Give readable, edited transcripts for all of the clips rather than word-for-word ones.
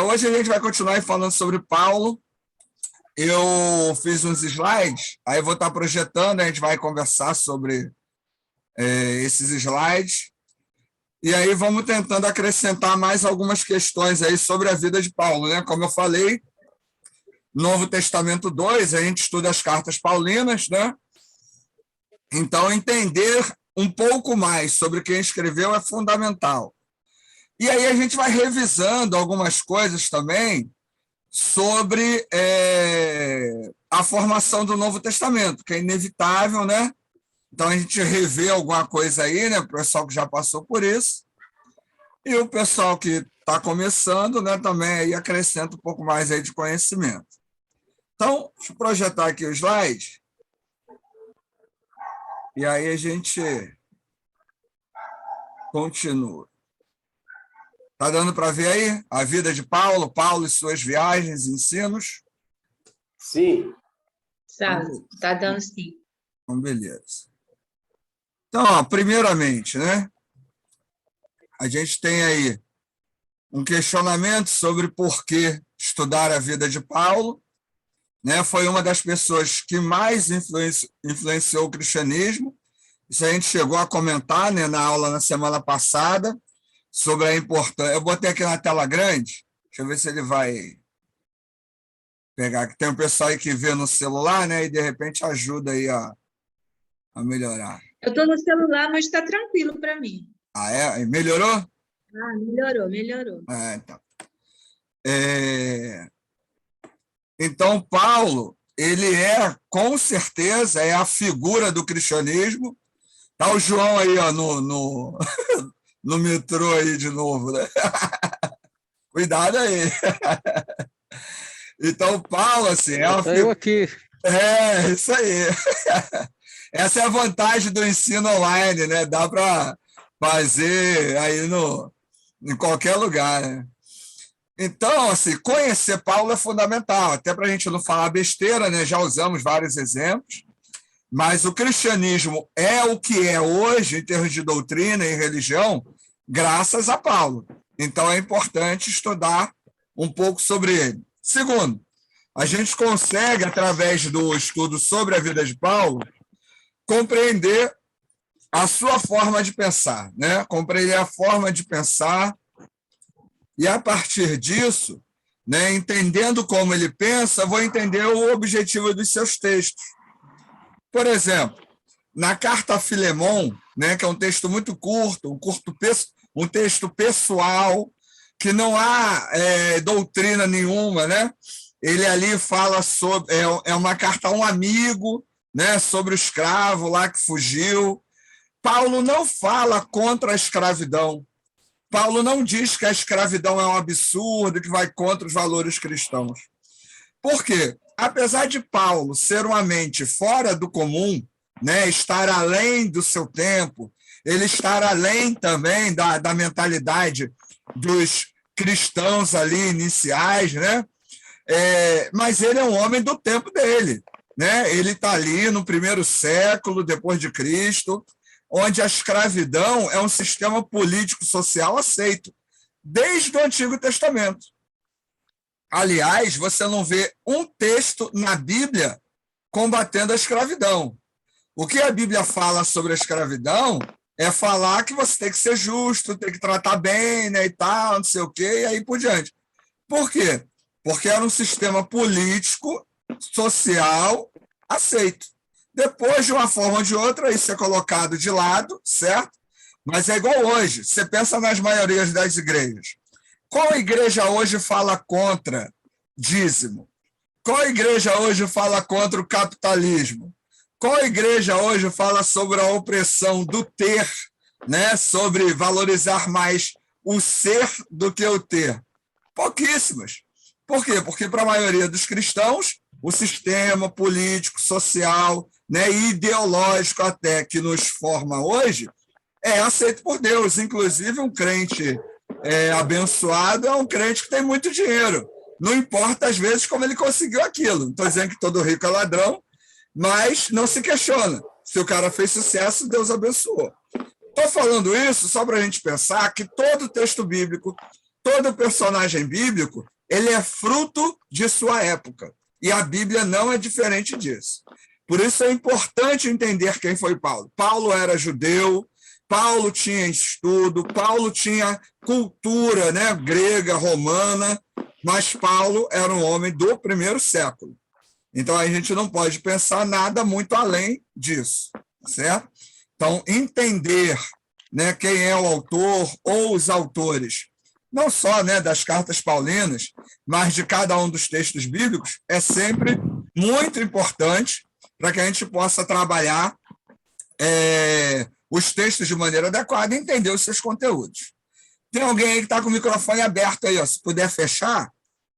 Hoje a gente vai continuar falando sobre Paulo. Eu fiz uns slides, aí eu vou estar projetando, a gente vai conversar sobre esses slides, e aí vamos tentando acrescentar mais algumas questões aí sobre a vida de Paulo, né? Como eu falei, Novo Testamento 2, a gente estuda as cartas paulinas, né? Então, entender um pouco mais sobre quem escreveu é fundamental. E aí a gente vai revisando algumas coisas também sobre a formação do Novo Testamento, que é inevitável, né? Então, a gente revê alguma coisa aí, né? O pessoal que já passou por isso. E o pessoal que está começando, né, também aí acrescenta um pouco mais aí de conhecimento. Então, deixa eu projetar aqui o slide. E aí a gente continua. Está dando para ver aí a vida de Paulo, Paulo e suas viagens e ensinos? Sim. Está dando sim. Então, beleza. Então, ó, primeiramente, né? A gente tem aí um questionamento sobre por que estudar a vida de Paulo, né? Foi uma das pessoas que mais influenciou o cristianismo. Isso a gente chegou a comentar, né, na aula na semana passada, sobre a importância. Eu botei aqui na tela grande, deixa eu ver se ele vai pegar, que tem um pessoal aí que vê no celular, né, e de repente ajuda aí a melhorar. Eu estou no celular, mas está tranquilo para mim. Ah, é? Melhorou? Ah, melhorou. Então. Então, Paulo, ele com certeza, é a figura do cristianismo. Tá o João aí, ó, no metrô aí de novo, né? Cuidado aí. Então, Paulo, assim, eu aqui. Isso aí. Essa é a vantagem do ensino online, né? Dá para fazer aí em qualquer lugar, né? Então, assim, conhecer Paulo é fundamental, até para a gente não falar besteira, né? Já usamos vários exemplos, mas o cristianismo é o que é hoje, em termos de doutrina e religião, graças a Paulo. Então, é importante estudar um pouco sobre ele. Segundo, a gente consegue, através do estudo sobre a vida de Paulo, compreender a sua forma de pensar, né? Compreender a forma de pensar e, a partir disso, né, entendendo como ele pensa, vou entender o objetivo dos seus textos. Por exemplo, na carta a Filemon, né, que é um texto muito curto, um texto pessoal, que não há doutrina nenhuma, né? Ele ali fala sobre... É uma carta a um amigo, né, sobre o escravo lá que fugiu. Paulo não fala contra a escravidão. Paulo não diz que a escravidão é um absurdo, que vai contra os valores cristãos. Por quê? Apesar de Paulo ser uma mente fora do comum, né, estar além do seu tempo, ele estar além também da mentalidade dos cristãos ali iniciais, né? Mas ele é um homem do tempo dele, né? Ele está ali no 1º século depois de Cristo, onde a escravidão é um sistema político-social aceito, desde o Antigo Testamento. Aliás, você não vê um texto na Bíblia combatendo a escravidão. O que a Bíblia fala sobre a escravidão é falar que você tem que ser justo, tem que tratar bem, né, e tal, não sei o quê, e aí por diante. Por quê? Porque era um sistema político, social, aceito. Depois, de uma forma ou de outra, isso é colocado de lado, certo? Mas é igual hoje. Você pensa nas maiorias das igrejas. Qual igreja hoje fala contra dízimo? Qual igreja hoje fala contra o capitalismo? Qual igreja hoje fala sobre a opressão do ter, né? Sobre valorizar mais o ser do que o ter? Pouquíssimas. Por quê? Porque para a maioria dos cristãos, o sistema político, social, né, e ideológico até que nos forma hoje é aceito por Deus. Inclusive, um crente abençoado é um crente que tem muito dinheiro. Não importa, às vezes, como ele conseguiu aquilo. Não estou dizendo que todo rico é ladrão, mas não se questiona. Se o cara fez sucesso, Deus abençoou. Estou falando isso só para a gente pensar que todo texto bíblico, todo personagem bíblico, ele é fruto de sua época. E a Bíblia não é diferente disso. Por isso é importante entender quem foi Paulo. Paulo era judeu, Paulo tinha estudo, Paulo tinha cultura, né, grega, romana, mas Paulo era um homem do primeiro século. Então, a gente não pode pensar nada muito além disso, certo? Então, entender, né, quem é o autor ou os autores, não só, né, das cartas paulinas, mas de cada um dos textos bíblicos, é sempre muito importante para que a gente possa trabalhar os textos de maneira adequada e entender os seus conteúdos. Tem alguém aí que está com o microfone aberto aí, ó, se puder fechar,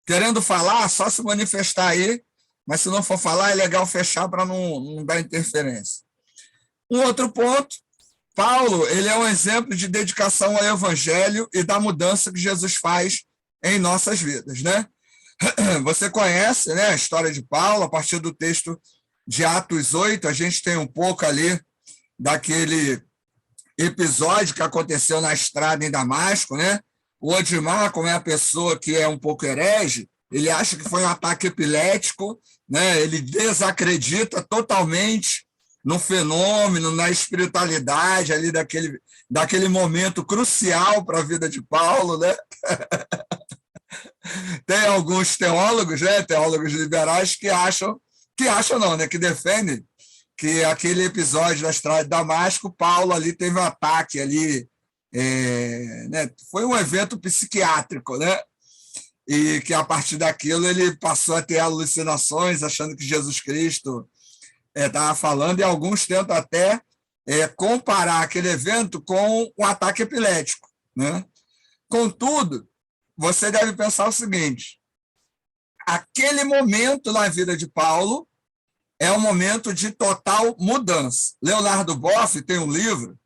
querendo falar, só se manifestar aí, mas se não for falar, é legal fechar para não dar interferência. Um outro ponto, Paulo, ele é um exemplo de dedicação ao evangelho e da mudança que Jesus faz em nossas vidas, né? Você conhece, né, a história de Paulo, a partir do texto de Atos 8, a gente tem um pouco ali daquele episódio que aconteceu na estrada em Damasco, né? O Odimar, como é a pessoa que é um pouco herege, ele acha que foi um ataque epilético, né? Ele desacredita totalmente no fenômeno, na espiritualidade ali daquele momento crucial para a vida de Paulo, né? Tem alguns teólogos, né? Teólogos liberais que acham não, né? Que defendem que aquele episódio da estrada de Damasco, Paulo ali teve um ataque ali, né? Foi um evento psiquiátrico, né? E que a partir daquilo ele passou a ter alucinações, achando que Jesus Cristo estava falando, e alguns tentam até comparar aquele evento com um ataque epilético, né? Contudo, você deve pensar o seguinte: aquele momento na vida de Paulo é um momento de total mudança. Leonardo Boff tem um livro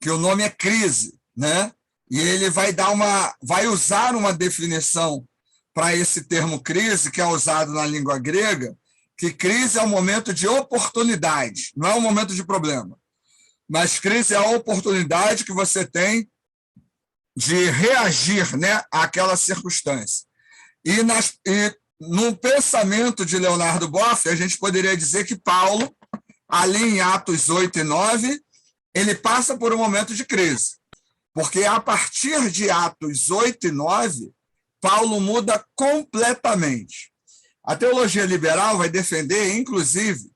que o nome é Crise, né? E ele vai usar uma definição para esse termo crise, que é usado na língua grega, que crise é um momento de oportunidade, não é um momento de problema. Mas crise é a oportunidade que você tem de reagir, né, àquela circunstância. E no pensamento de Leonardo Boff, a gente poderia dizer que Paulo, ali em Atos 8 e 9, ele passa por um momento de crise. Porque a partir de Atos 8 e 9, Paulo muda completamente. A teologia liberal vai defender, inclusive,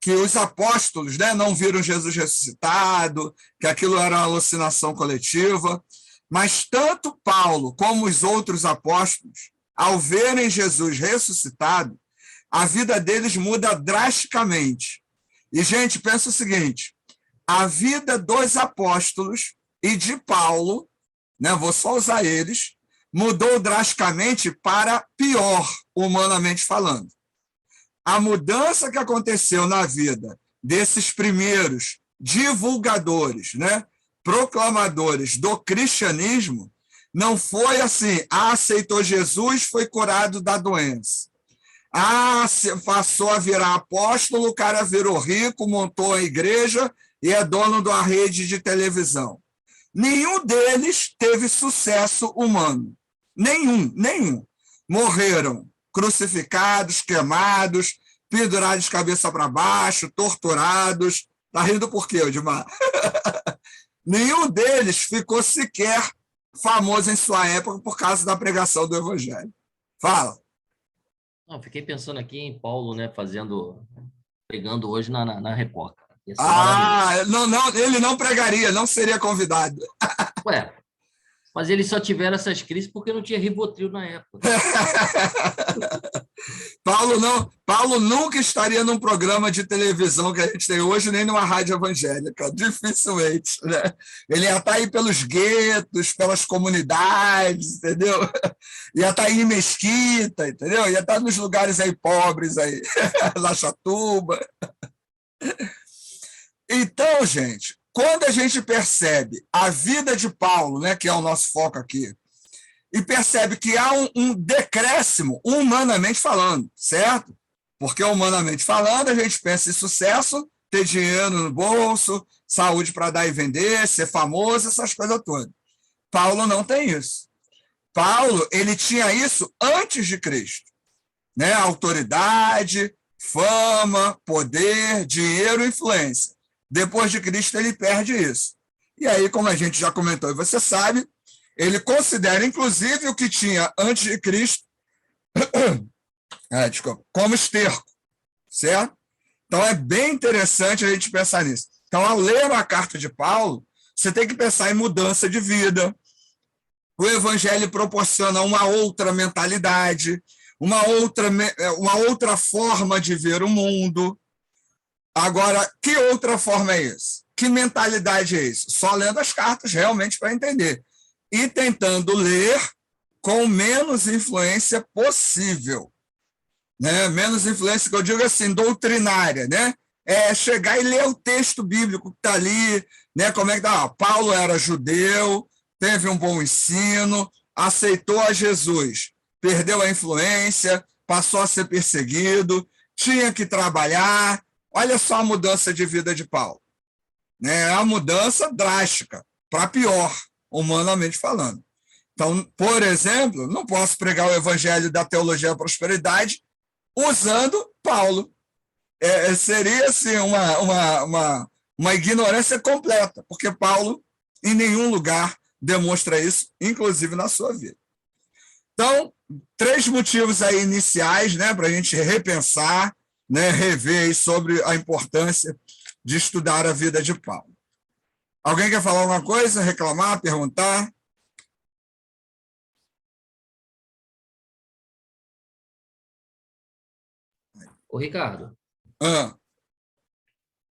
que os apóstolos, né, não viram Jesus ressuscitado, que aquilo era uma alucinação coletiva, mas tanto Paulo como os outros apóstolos, ao verem Jesus ressuscitado, a vida deles muda drasticamente. E, gente, pensa o seguinte: a vida dos apóstolos e de Paulo, né, vou só usar eles, mudou drasticamente para pior, humanamente falando. A mudança que aconteceu na vida desses primeiros divulgadores, né, proclamadores do cristianismo, não foi assim: aceitou Jesus, foi curado da doença. Passou a virar apóstolo, o cara virou rico, montou a igreja e é dono de uma rede de televisão. Nenhum deles teve sucesso humano. Nenhum. Morreram crucificados, queimados, pendurados de cabeça para baixo, torturados. Está rindo por quê, Odimar? Nenhum deles ficou sequer famoso em sua época por causa da pregação do evangelho. Fala. Não, fiquei pensando aqui em Paulo, né, pregando hoje na Record. Não, ele não pregaria, não seria convidado. Ué, mas eles só tiveram essas crises porque não tinha Rivotril na época. Paulo nunca estaria num programa de televisão que a gente tem hoje, nem numa rádio evangélica, dificilmente, né? Ele ia estar aí pelos guetos, pelas comunidades, entendeu? Ia estar aí em mesquita, entendeu? Ia estar nos lugares aí pobres, aí, na Chatuba. Então, gente, quando a gente percebe a vida de Paulo, né, que é o nosso foco aqui, e percebe que há um decréscimo, humanamente falando, certo? Porque, humanamente falando, a gente pensa em sucesso, ter dinheiro no bolso, saúde para dar e vender, ser famoso, essas coisas todas. Paulo não tem isso. Paulo, ele tinha isso antes de Cristo, né? Autoridade, fama, poder, dinheiro, influência. Depois de Cristo, ele perde isso. E aí, como a gente já comentou e você sabe, ele considera, inclusive, o que tinha antes de Cristo como esterco, certo? Então, é bem interessante a gente pensar nisso. Então, ao ler a carta de Paulo, você tem que pensar em mudança de vida. O evangelho proporciona uma outra mentalidade, uma outra forma de ver o mundo. Agora, que outra forma é isso? Que mentalidade é isso? Só lendo as cartas, realmente, para entender. E tentando ler com menos influência possível. Né? Menos influência, que eu digo assim, doutrinária, né? É chegar e ler o texto bíblico que está ali, né? Como é que tá? Paulo era judeu, teve um bom ensino, aceitou a Jesus, perdeu a influência, passou a ser perseguido, tinha que trabalhar. Olha só a mudança de vida de Paulo. É uma mudança drástica, para pior, humanamente falando. Então, por exemplo, não posso pregar o evangelho da teologia da prosperidade usando Paulo. Seria assim, uma ignorância completa, porque Paulo, em nenhum lugar, demonstra isso, inclusive na sua vida. Então, 3 motivos aí iniciais, né, para a gente repensar, né, rever aí sobre a importância de estudar a vida de Paulo. Alguém quer falar alguma coisa, reclamar, perguntar? Ô, Ricardo,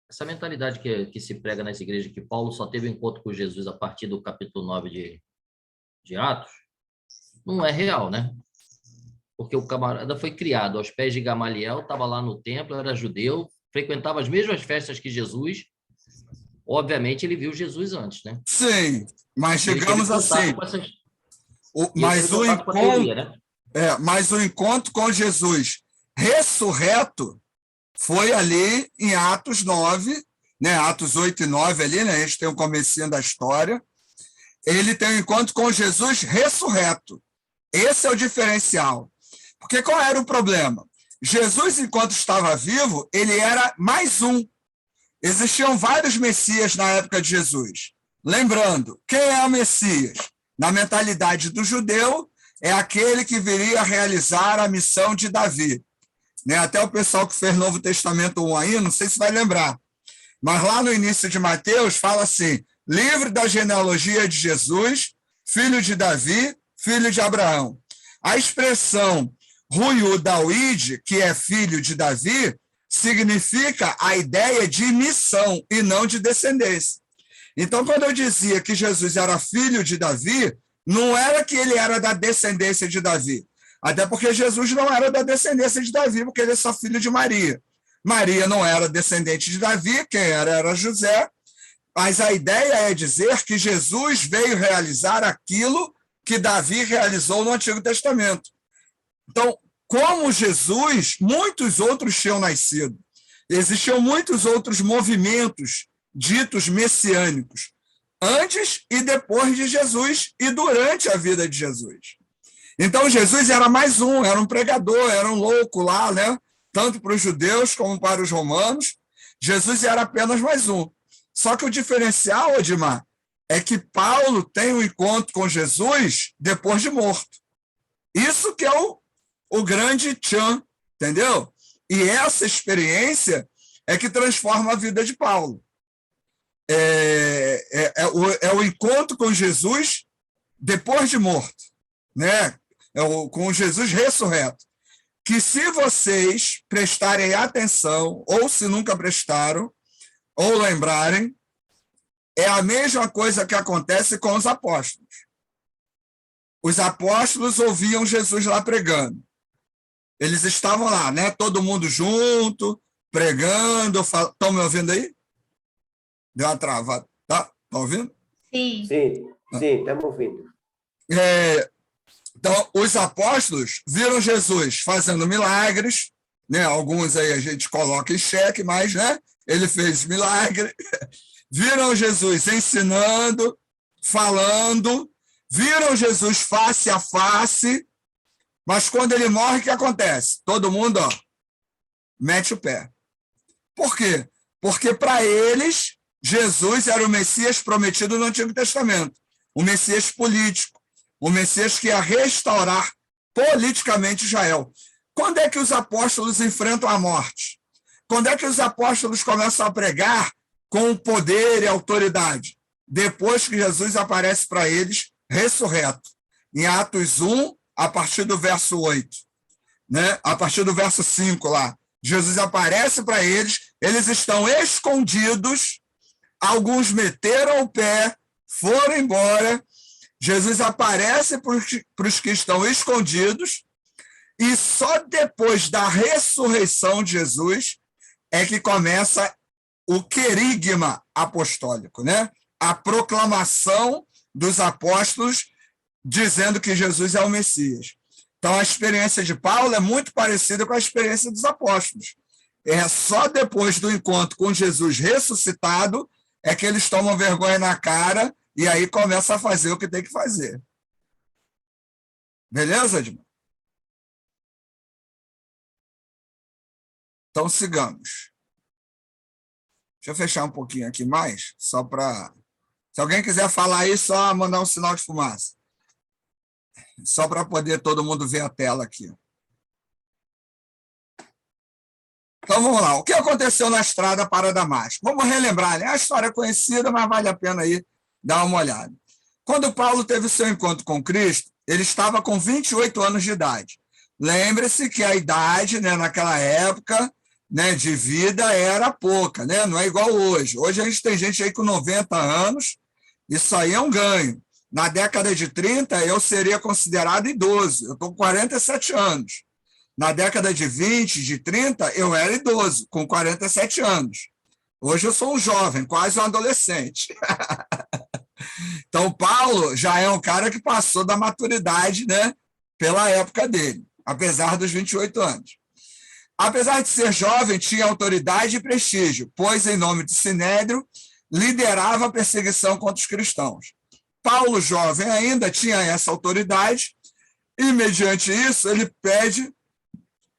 essa mentalidade que se prega nessa igreja, que Paulo só teve encontro com Jesus a partir do capítulo 9 de Atos, não é real, né? Porque o camarada foi criado aos pés de Gamaliel, estava lá no templo, era judeu, frequentava as mesmas festas que Jesus. Obviamente, ele viu Jesus antes, né? Sim, mas digamos assim... Mas o encontro com Jesus ressurreto foi ali em Atos 9, né? Atos 8 e 9 ali, né? A gente tem um comecinho da história. Ele tem um encontro com Jesus ressurreto. Esse é o diferencial. Porque qual era o problema? Jesus, enquanto estava vivo, ele era mais um. Existiam vários Messias na época de Jesus. Lembrando, quem é o Messias? Na mentalidade do judeu, é aquele que viria a realizar a missão de Davi. Né? Até o pessoal que fez Novo Testamento 1 aí, não sei se vai lembrar, mas lá no início de Mateus fala assim, livre da genealogia de Jesus, filho de Davi, filho de Abraão. A expressão Ruiu David, que é filho de Davi, significa a ideia de missão e não de descendência. Então, quando eu dizia que Jesus era filho de Davi, não era que ele era da descendência de Davi, até porque Jesus não era da descendência de Davi, porque ele é só filho de Maria. Maria não era descendente de Davi, quem era José, mas a ideia é dizer que Jesus veio realizar aquilo que Davi realizou no Antigo Testamento. Então, como Jesus, muitos outros tinham nascido. Existiam muitos outros movimentos ditos messiânicos, antes e depois de Jesus e durante a vida de Jesus. Então, Jesus era mais um, era um pregador, era um louco lá, né? Tanto para os judeus como para os romanos. Jesus era apenas mais um. Só que o diferencial, Odmar, é que Paulo tem um encontro com Jesus depois de morto. Isso que é o grande tchan, entendeu? E essa experiência é que transforma a vida de Paulo. É o encontro com Jesus depois de morto, né? Com Jesus ressurreto. Que se vocês prestarem atenção, ou se nunca prestaram, ou lembrarem, é a mesma coisa que acontece com os apóstolos. Os apóstolos ouviam Jesus lá pregando. Eles estavam lá, né? Todo mundo junto, pregando. Estão me ouvindo aí? Deu uma travada. Tá? Estão ouvindo? Sim. Sim, estamos ouvindo. Então, os apóstolos viram Jesus fazendo milagres, né? Alguns aí a gente coloca em xeque, mas, né? Ele fez milagre. viram Jesus ensinando, falando, viram Jesus face a face, mas quando ele morre, o que acontece? Todo mundo, mete o pé. Por quê? Porque para eles, Jesus era o Messias prometido no Antigo Testamento, o Messias político, o Messias que ia restaurar politicamente Israel. Quando é que os apóstolos enfrentam a morte? Quando é que os apóstolos começam a pregar com poder e autoridade? Depois que Jesus aparece para eles ressurreto. Em Atos 1, a partir do verso 8, né? A partir do verso 5 lá, Jesus aparece para eles, eles estão escondidos, alguns meteram o pé, foram embora, Jesus aparece para os que estão escondidos, e só depois da ressurreição de Jesus é que começa o querigma apostólico, né? A proclamação dos apóstolos dizendo que Jesus é o Messias. Então, a experiência de Paulo é muito parecida com a experiência dos apóstolos. É só depois do encontro com Jesus ressuscitado é que eles tomam vergonha na cara e aí começam a fazer o que tem que fazer. Beleza, Edmar? Então, sigamos. Deixa eu fechar um pouquinho aqui mais, só para... Se alguém quiser falar aí, só mandar um sinal de fumaça. Só para poder todo mundo ver a tela aqui. Então, vamos lá. O que aconteceu na estrada para Damasco? Vamos relembrar, né? A história é conhecida, mas vale a pena aí dar uma olhada. Quando Paulo teve o seu encontro com Cristo, ele estava com 28 anos de idade. Lembre-se que a idade, né, naquela época, né, de vida era pouca, né? Não é igual hoje. Hoje a gente tem gente aí com 90 anos, isso aí é um ganho. Na década de 30, eu seria considerado idoso, eu estou com 47 anos. Na década de 20, de 30, eu era idoso, com 47 anos. Hoje eu sou um jovem, quase um adolescente. Então, Paulo já é um cara que passou da maturidade, né, pela época dele, apesar dos 28 anos. Apesar de ser jovem, tinha autoridade e prestígio, pois, em nome de Sinédrio, liderava a perseguição contra os cristãos. Paulo, jovem ainda, tinha essa autoridade e, mediante isso, ele pede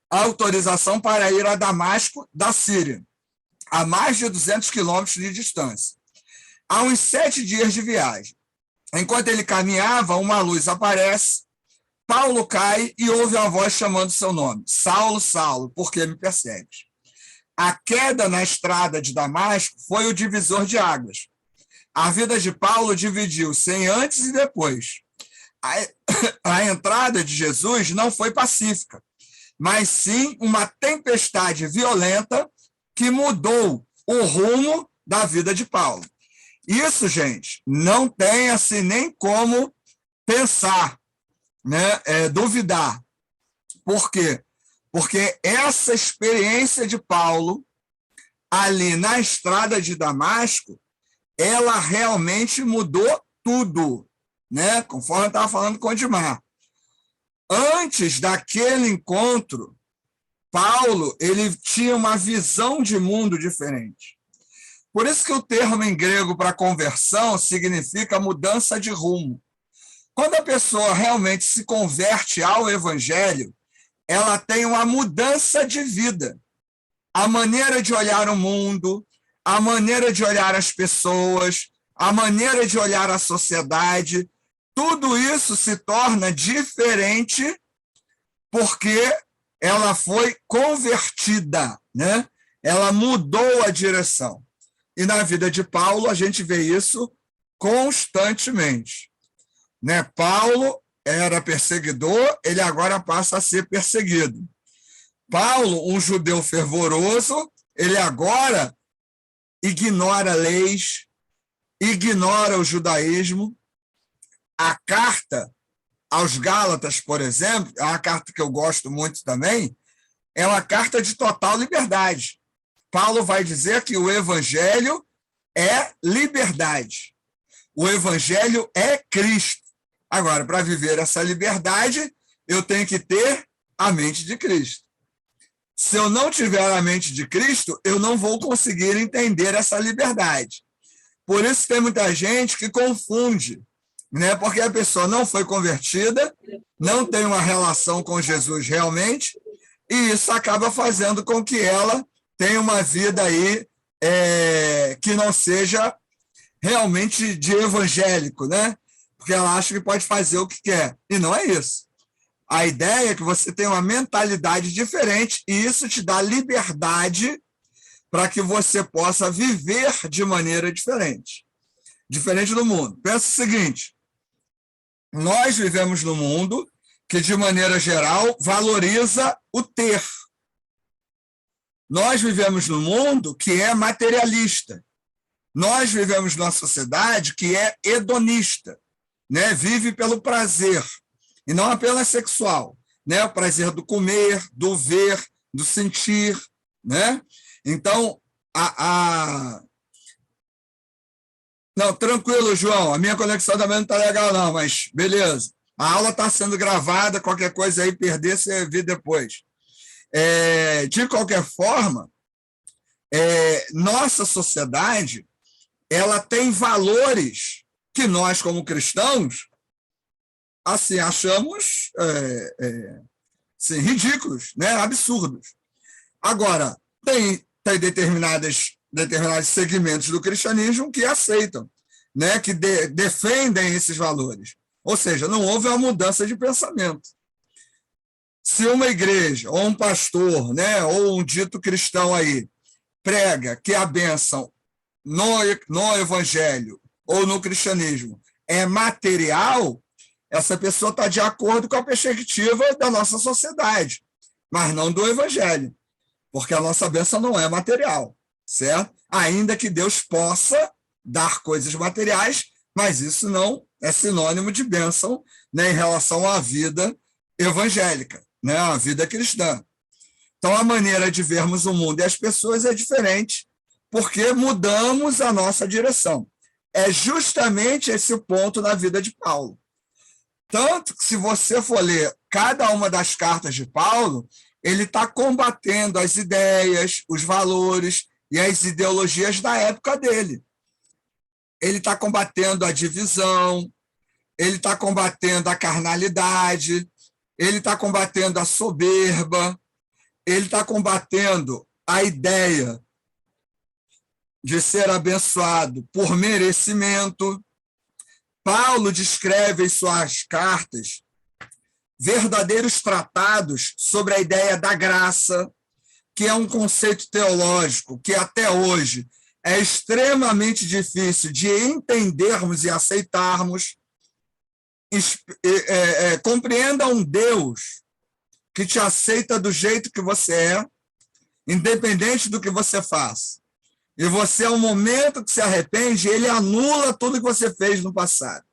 autorização para ir a Damasco, da Síria, a mais de 200 quilômetros de distância. Há uns 7 dias de viagem. Enquanto ele caminhava, uma luz aparece, Paulo cai e ouve uma voz chamando seu nome. Saulo, Saulo, por que me persegues? A queda na estrada de Damasco foi o divisor de águas. A vida de Paulo dividiu-se em antes e depois. A entrada de Jesus não foi pacífica, mas sim uma tempestade violenta que mudou o rumo da vida de Paulo. Isso, gente, não tem assim nem como pensar, né? Duvidar. Por quê? Porque essa experiência de Paulo, ali na estrada de Damasco, ela realmente mudou tudo, né? Conforme eu estava falando com o Edmar. Antes daquele encontro, Paulo ele tinha uma visão de mundo diferente. Por isso que o termo em grego para conversão significa mudança de rumo. Quando a pessoa realmente se converte ao evangelho, ela tem uma mudança de vida. A maneira de olhar o mundo, a maneira de olhar as pessoas, a maneira de olhar a sociedade, tudo isso se torna diferente porque ela foi convertida, né? Ela mudou a direção. E na vida de Paulo, a gente vê isso constantemente. Né? Paulo era perseguidor, ele agora passa a ser perseguido. Paulo, um judeu fervoroso, ele agora ignora leis, ignora o judaísmo. A carta aos Gálatas, por exemplo, é uma carta que eu gosto muito também, é uma carta de total liberdade. Paulo vai dizer que o evangelho é liberdade. O evangelho é Cristo. Agora, para viver essa liberdade, eu tenho que ter a mente de Cristo. Se eu não tiver a mente de Cristo, eu não vou conseguir entender essa liberdade. Por isso tem muita gente que confunde, né? Porque a pessoa não foi convertida, não tem uma relação com Jesus realmente, e isso acaba fazendo com que ela tenha uma vida aí que não seja realmente de evangélico, né? Porque ela acha que pode fazer o que quer, e não é isso. A ideia é que você tenha uma mentalidade diferente, e isso te dá liberdade para que você possa viver de maneira diferente do mundo. Pensa o seguinte, nós vivemos num mundo que, de maneira geral, valoriza o ter. Nós vivemos num mundo que é materialista. Nós vivemos numa sociedade que é hedonista, né? Vive pelo prazer, e não apenas sexual, né? O prazer do comer, do ver, do sentir, né? Então, Não, tranquilo, João, a minha conexão também não está legal não, mas beleza. A aula está sendo gravada, qualquer coisa aí perder, você vê depois. De qualquer forma, nossa sociedade ela tem valores que nós, como cristãos, assim, achamos assim, ridículos, né? Absurdos. Agora, tem determinados segmentos do cristianismo que aceitam, né? Que defendem esses valores. Ou seja, não houve uma mudança de pensamento. Se uma igreja, ou um pastor, né? Ou um dito cristão aí, prega que a bênção no evangelho ou no cristianismo é material, essa pessoa está de acordo com a perspectiva da nossa sociedade, mas não do evangelho, porque a nossa bênção não é material, certo? Ainda que Deus possa dar coisas materiais, mas isso não é sinônimo de bênção, né, em relação à vida evangélica, né, à vida cristã. Então, a maneira de vermos o mundo e as pessoas é diferente, porque mudamos a nossa direção. É justamente esse o ponto na vida de Paulo. Tanto que, se você for ler cada uma das cartas de Paulo, ele está combatendo as ideias, os valores e as ideologias da época dele. Ele está combatendo a divisão, ele está combatendo a carnalidade, ele está combatendo a soberba, ele está combatendo a ideia de ser abençoado por merecimento. Paulo descreve em suas cartas verdadeiros tratados sobre a ideia da graça, que é um conceito teológico que até hoje é extremamente difícil de entendermos e aceitarmos. Compreenda um Deus que te aceita do jeito que você é, independente do que você faz. E você, ao momento que se arrepende, ele anula tudo que você fez no passado.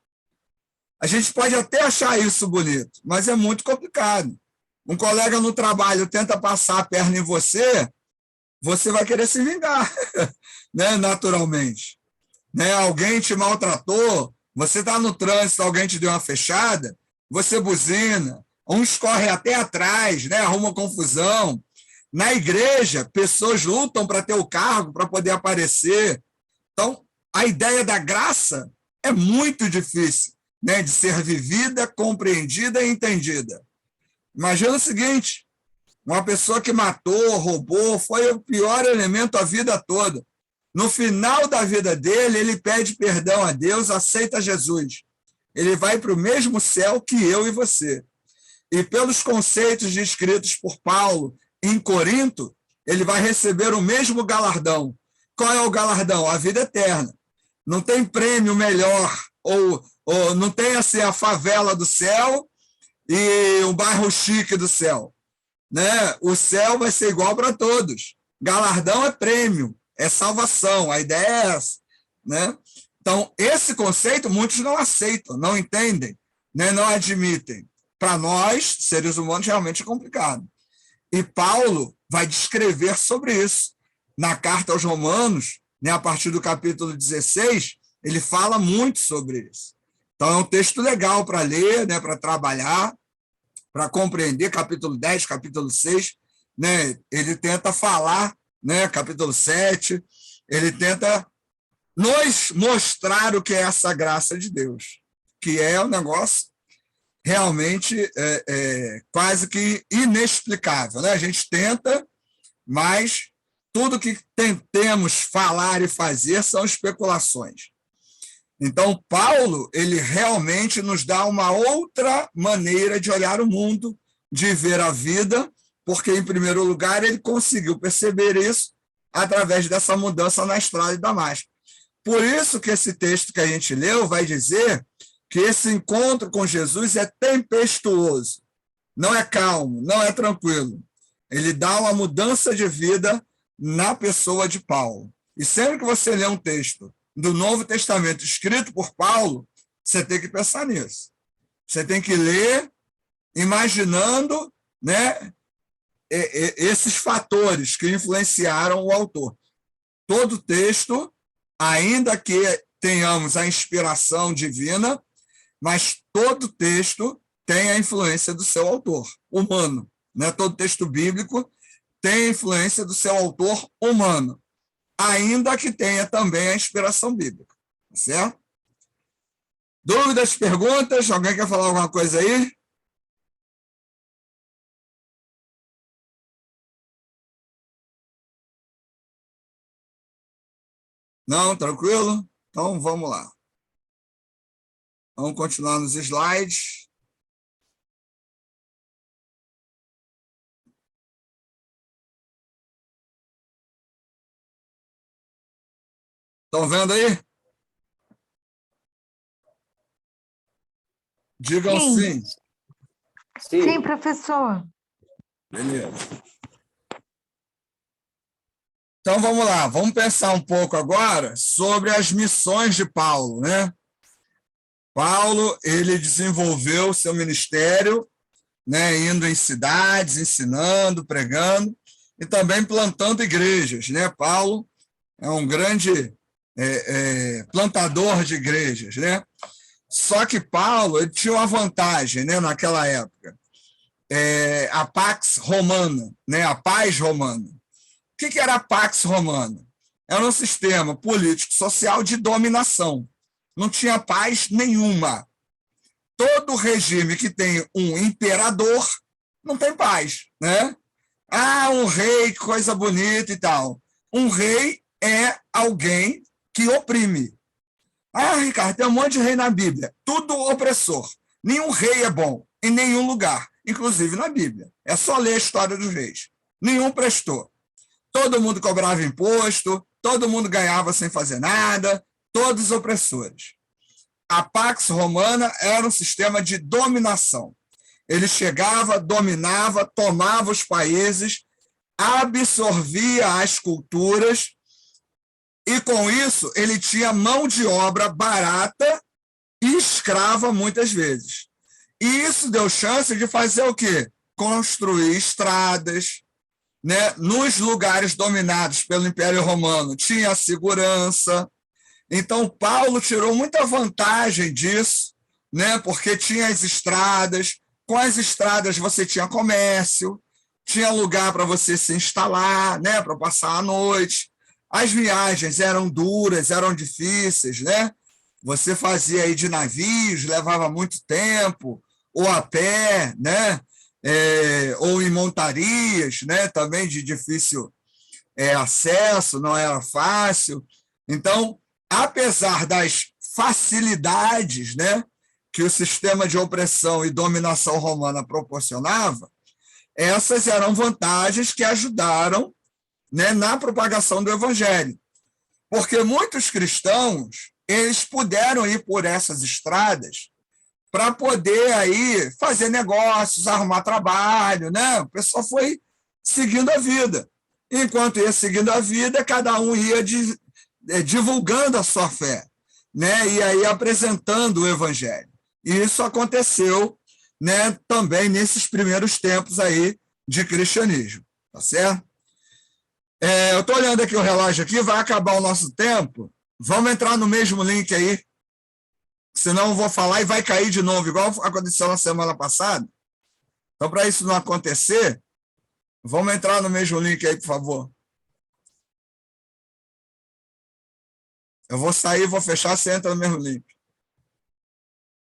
A gente pode até achar isso bonito, mas é muito complicado. Um colega no trabalho tenta passar a perna em você, você vai querer se vingar, né? Naturalmente. Né? Alguém te maltratou, você está no trânsito, alguém te deu uma fechada, você buzina, uns correm até atrás, né? Arruma confusão. Na igreja, pessoas lutam para ter o cargo, para poder aparecer. Então, a ideia da graça é muito difícil, né, de ser vivida, compreendida e entendida. Imagina o seguinte, uma pessoa que matou, roubou, foi o pior elemento a vida toda. No final da vida dele, ele pede perdão a Deus, aceita Jesus. Ele vai para o mesmo céu que eu e você. E pelos conceitos descritos por Paulo em Corinto, ele vai receber o mesmo galardão. Qual é o galardão? A vida eterna. Não tem prêmio melhor, ou não tem assim a favela do céu e o bairro chique do céu. Né? O céu vai ser igual para todos. Galardão é prêmio, é salvação, a ideia é essa. Né? Então, esse conceito muitos não aceitam, não entendem, né? Não admitem. Para nós, seres humanos, realmente é complicado. E Paulo vai descrever sobre isso. Na carta aos Romanos, né, a partir do capítulo 16, ele fala muito sobre isso. Então, é um texto legal para ler, né, para trabalhar, para compreender, capítulo 10, capítulo 6, né, ele tenta falar, né, capítulo 7, ele tenta nos mostrar o que é essa graça de Deus, que é um negócio realmente quase que inexplicável, né? A gente tenta, mas tudo que tentemos falar e fazer são especulações. Então, Paulo, ele realmente nos dá uma outra maneira de olhar o mundo, de ver a vida, porque, em primeiro lugar, ele conseguiu perceber isso através dessa mudança na estrada de Damasco. Por isso que esse texto que a gente leu vai dizer que esse encontro com Jesus é tempestuoso, não é calmo, não é tranquilo. Ele dá uma mudança de vida na pessoa de Paulo. E sempre que você lê um texto do Novo Testamento escrito por Paulo, você tem que pensar nisso. Você tem que ler imaginando, né, esses fatores que influenciaram o autor. Todo texto, ainda que tenhamos a inspiração divina, mas todo texto tem a influência do seu autor humano, né? Todo texto bíblico tem a influência do seu autor humano, ainda que tenha também a inspiração bíblica, certo? Dúvidas, perguntas? Alguém quer falar alguma coisa aí? Não, tranquilo? Então, vamos lá. Vamos continuar nos slides. Estão vendo aí? Digam sim. Sim, professor. Beleza. Então, vamos lá. Vamos pensar um pouco agora sobre as missões de Paulo, né? Paulo, ele desenvolveu seu ministério, né, indo em cidades, ensinando, pregando e também plantando igrejas, né? Paulo é um grande plantador de igrejas, né? Só que Paulo, ele tinha uma vantagem, né, naquela época, a Pax Romana, né, a paz romana. O que era a Pax Romana? Era um sistema político-social de dominação. Não tinha paz nenhuma. Todo regime que tem um imperador não tem paz, né? Ah, um rei, que coisa bonita e tal. Um rei é alguém que oprime. Ah, Ricardo, tem um monte de rei na Bíblia. Tudo opressor. Nenhum rei é bom em nenhum lugar, inclusive na Bíblia. É só ler a história dos reis. Nenhum prestou. Todo mundo cobrava imposto, todo mundo ganhava sem fazer nada, todos opressores. A Pax Romana era um sistema de dominação. Ele chegava, dominava, tomava os países, absorvia as culturas e, com isso, ele tinha mão de obra barata e escrava muitas vezes. E isso deu chance de fazer o quê? Construir estradas, né? Nos lugares dominados pelo Império Romano tinha segurança. Então, Paulo tirou muita vantagem disso, né? Porque tinha as estradas, com as estradas você tinha comércio, tinha lugar para você se instalar, né? Para passar a noite. As viagens eram duras, eram difíceis, né? Você fazia aí de navios, levava muito tempo, ou a pé, né? Ou em montarias, né? Também de difícil acesso, não era fácil. Então, apesar das facilidades, né, que o sistema de opressão e dominação romana proporcionava, essas eram vantagens que ajudaram, né, na propagação do evangelho. Porque muitos cristãos, eles puderam ir por essas estradas para poder aí fazer negócios, arrumar trabalho, né? O pessoal foi seguindo a vida. Enquanto ia seguindo a vida, cada um ia divulgando a sua fé, né? E aí apresentando o evangelho. E isso aconteceu, né, também nesses primeiros tempos aí de cristianismo, tá certo? Eu estou olhando aqui o relógio aqui, vai acabar o nosso tempo. Vamos entrar no mesmo link aí, senão eu vou falar e vai cair de novo, igual aconteceu na semana passada. Então, para isso não acontecer, vamos entrar no mesmo link aí, por favor. Eu vou sair, vou fechar, você entra no mesmo link.